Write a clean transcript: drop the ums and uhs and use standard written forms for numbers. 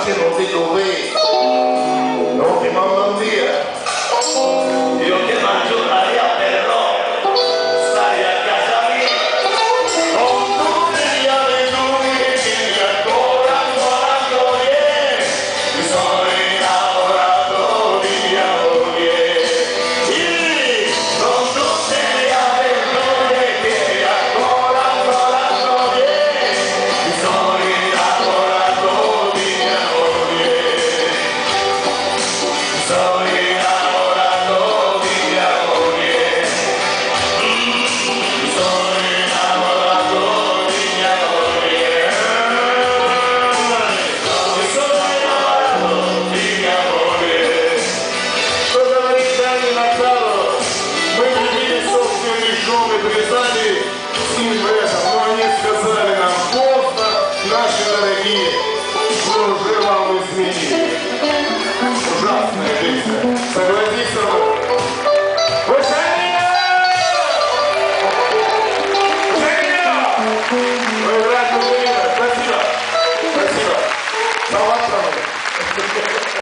tenuti dove non ti mandano via. Io ti mangio l'aria però stai a casa mia con tutte le avventure che mi ancora glorie. Mi sono innamorato di mia moglie. Con tutte le avventure che mi ancora glorie. Mi sono innamorato di mia moglie. Sono innamorato di mia moglie. Sono innamorato di mia moglie. Sono innamorato di mia moglie. Cosa venite anni Natale? Мы любили собственные шумы, прислали им в этом, но они сказали нам поздно, наши дорогие, мы уже вам изменили. Ужасная жизнь. Согласитесь?